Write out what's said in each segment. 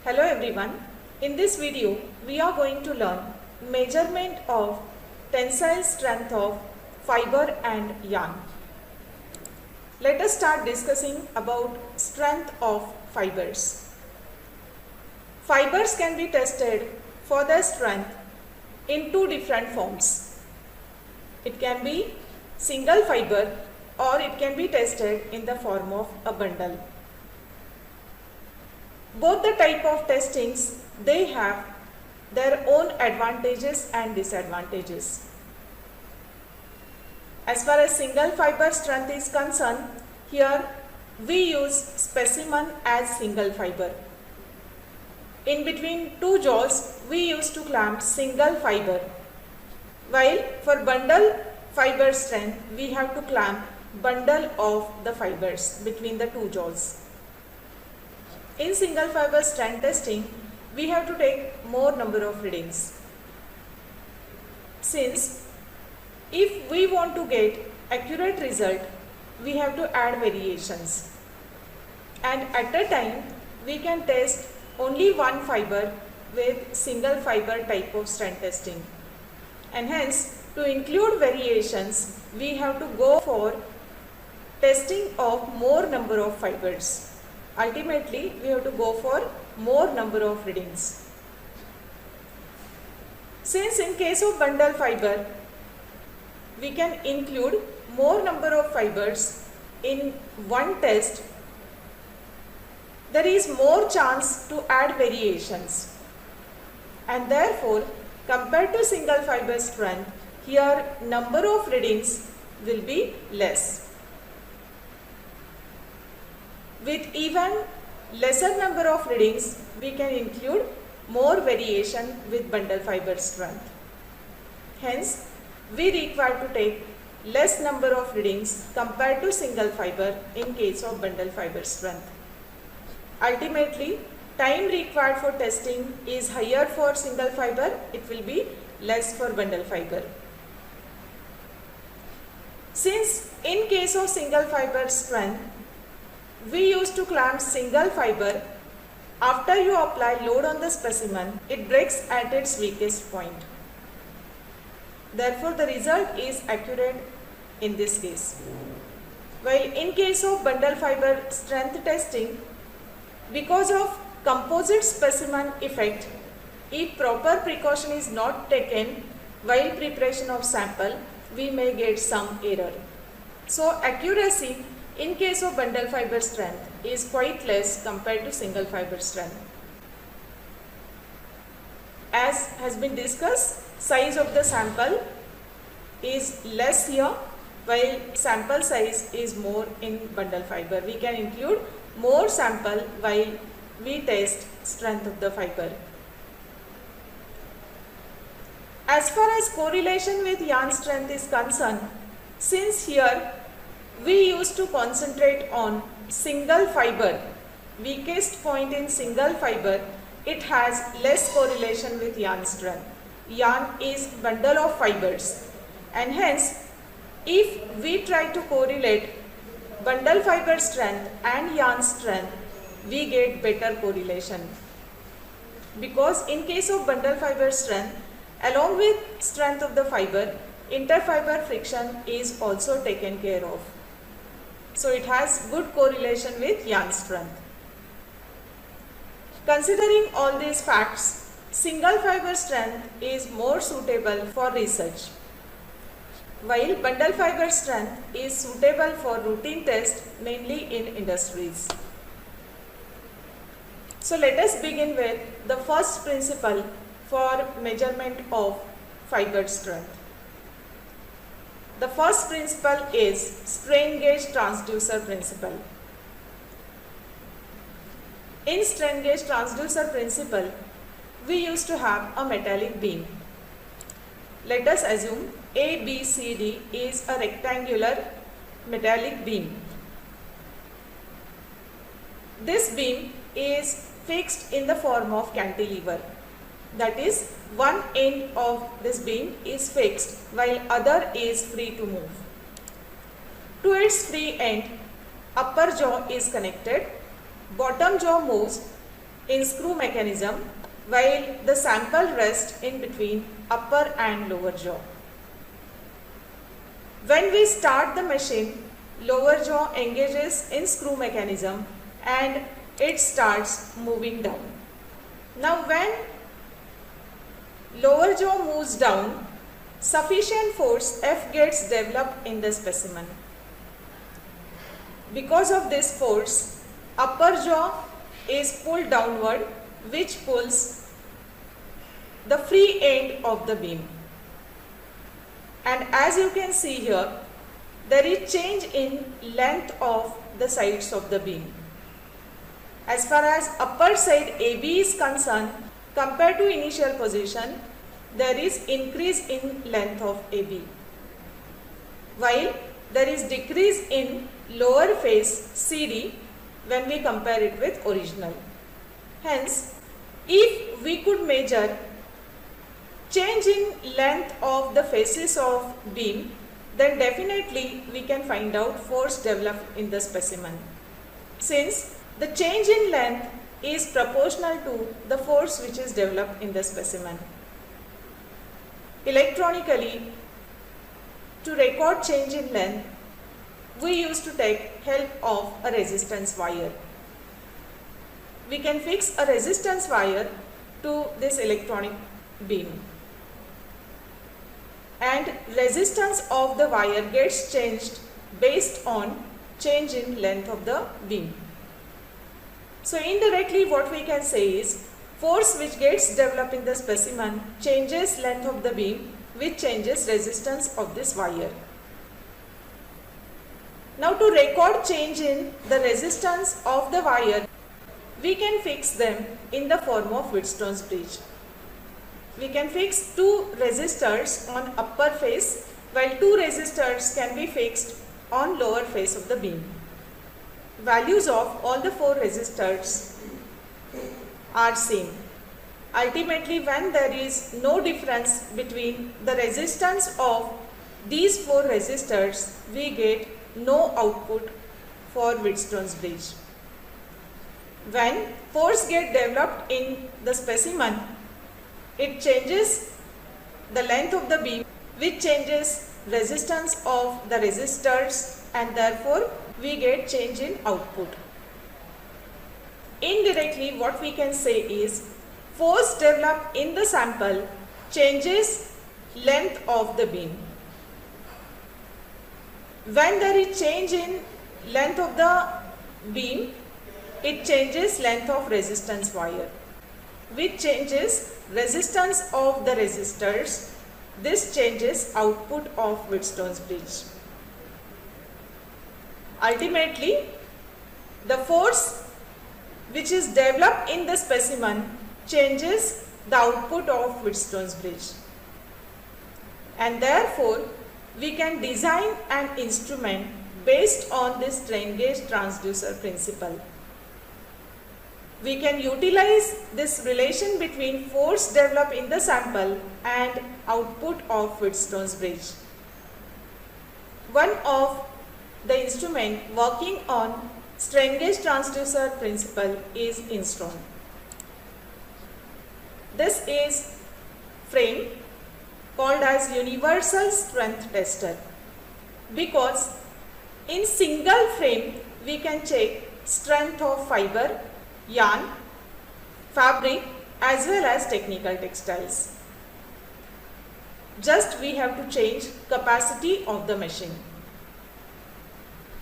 Hello everyone. In this video, we are going to learn measurement of tensile strength of fiber and yarn. Let us start discussing about strength of fibers. Fibers can be tested for their strength in two different forms. It can be single fiber or it can be tested in the form of a bundle. Both the type of testings, they have their own advantages and disadvantages. As far as single fiber strength is concerned, here we use specimen as single fiber. In between two jaws, we used to clamp single fiber, while for bundle fiber strength, we have to clamp bundle of the fibers between the two jaws. In single fiber strength testing, we have to take more number of readings. Since if we want to get accurate result, we have to add variations. And at a time, we can test only one fiber with single fiber type of strength testing. And hence, to include variations, we have to go for testing of more number of fibers. Ultimately, we have to go for more number of readings. Since in case of bundle fiber, we can include more number of fibers in one test, there is more chance to add variations. And therefore, compared to single fiber strength, here number of readings will be less. With even lesser number of readings, we can include more variation with bundle fiber strength. Hence, we require to take less number of readings compared to single fiber in case of bundle fiber strength. Ultimately, time required for testing is higher for single fiber, it will be less for bundle fiber. Since in case of single fiber strength, we used to clamp single fiber, after you apply load on the specimen, it breaks at its weakest point. Therefore, the result is accurate in this case. While in case of bundle fiber strength testing, because of composite specimen effect, if proper precaution is not taken while preparation of sample, we may get some error. So, accuracy in case of bundle fiber strength is quite less compared to single fiber strength. As has been discussed, size of the sample is less here, while sample size is more in bundle fiber. We can include more sample while we test strength of the fiber. As far as correlation with yarn strength is concerned, since here we used to concentrate on single fiber, weakest point in single fiber, it has less correlation with yarn strength. Yarn is bundle of fibers, and hence if we try to correlate bundle fiber strength and yarn strength, we get better correlation. Because in case of bundle fiber strength, along with strength of the fiber, interfiber friction is also taken care of. So it has good correlation with yarn strength. Considering all these facts, single fiber strength is more suitable for research, while bundle fiber strength is suitable for routine test, mainly in industries. So let us begin with the first principle for measurement of fiber strength. The first principle is strain gauge transducer principle. In strain gauge transducer principle, we used to have a metallic beam. Let us assume ABCD is a rectangular metallic beam. This beam is fixed in the form of cantilever. That is, one end of this beam is fixed while other is free to move. To its free end, upper jaw is connected, bottom jaw moves in screw mechanism while the sample rests in between upper and lower jaw. When we start the machine, lower jaw engages in screw mechanism and it starts moving down. Now when lower jaw moves down, sufficient force F gets developed in the specimen. Because of this force, upper jaw is pulled downward, which pulls the free end of the beam. And as you can see here, there is change in length of the sides of the beam. As far as upper side AB is concerned, compared to initial position, there is increase in length of AB, while there is decrease in lower face CD when we compare it with original. Hence, if we could measure change in length of the faces of beam, then definitely we can find out force developed in the specimen, since the change in length is proportional to the force which is developed in the specimen. Electronically, to record change in length, we used to take help of a resistance wire. We can fix a resistance wire to this electronic beam, and resistance of the wire gets changed based on change in length of the beam. So indirectly what we can say is force which gets developed in the specimen changes length of the beam, which changes resistance of this wire. Now to record change in the resistance of the wire, we can fix them in the form of Wheatstone's bridge. We can fix two resistors on upper face, while two resistors can be fixed on lower face of the beam. Values of all the four resistors are same. Ultimately, when there is no difference between the resistance of these four resistors, we get no output for Wheatstone's bridge. When force gets developed in the specimen, it changes the length of the beam, which changes resistance of the resistors, and therefore we get change in output. Indirectly, what we can say is force developed in the sample changes length of the beam. When there is change in length of the beam, it changes length of resistance wire, which changes resistance of the resistors. This changes output of Wheatstone's bridge. Ultimately, the force which is developed in the specimen changes the output of Wheatstone's bridge, and therefore we can design an instrument based on this strain gauge transducer principle. We can utilize this relation between force developed in the sample and output of Wheatstone's bridge. One of the instrument working on strain gauge transducer principle is Instron. This is frame called as universal strength tester, because in single frame we can check strength of fiber, yarn, fabric as well as technical textiles. Just we have to change capacity of the machine.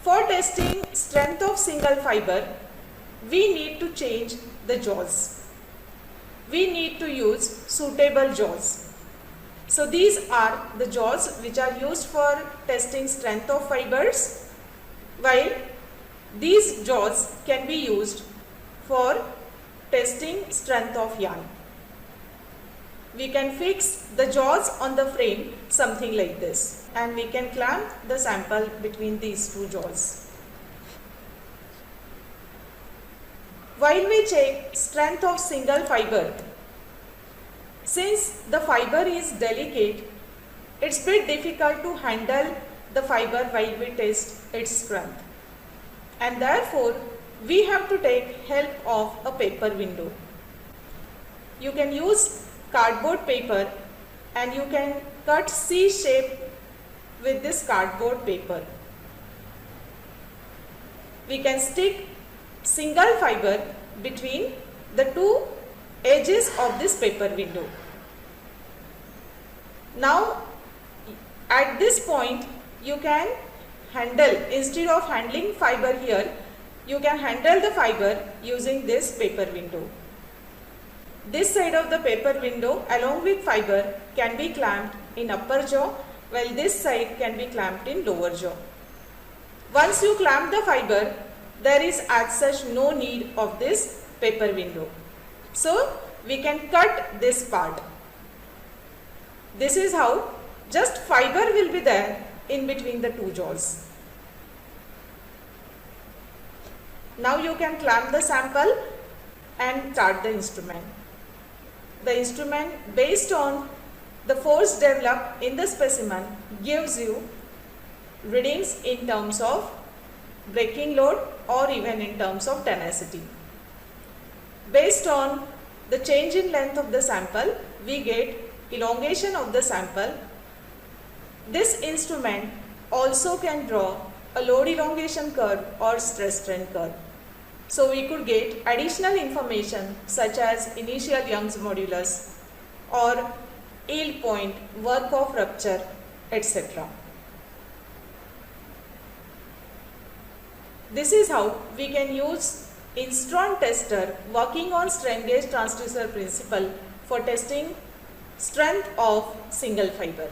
For testing strength of single fiber, we need to change the jaws. We need to use suitable jaws. So these are the jaws which are used for testing strength of fibers, while these jaws can be used for testing strength of yarn. We can fix the jaws on the frame something like this, and we can clamp the sample between these two jaws. While we check strength of single fiber, since the fiber is delicate, it's a bit difficult to handle the fiber while we test its strength, and therefore we have to take help of a paper window. You can use cardboard paper and you can cut C shape with this cardboard paper. We can stick single fiber between the two edges of this paper window. Now at this point you can handle, instead of handling fiber here, you can handle the fiber using this paper window. This side of the paper window along with fiber can be clamped in upper jaw, while this side can be clamped in lower jaw. Once you clamp the fiber, there is as such no need of this paper window. So we can cut this part. This is how just fiber will be there in between the two jaws. Now you can clamp the sample and start the instrument. The instrument, based on the force developed in the specimen, gives you readings in terms of breaking load or even in terms of tenacity. Based on the change in length of the sample, we get elongation of the sample. This instrument also can draw a load elongation curve or stress strain curve. So we could get additional information such as initial Young's modulus or yield point, work of rupture, etc. This is how we can use instron tester working on strain gauge transducer principle for testing strength of single fiber.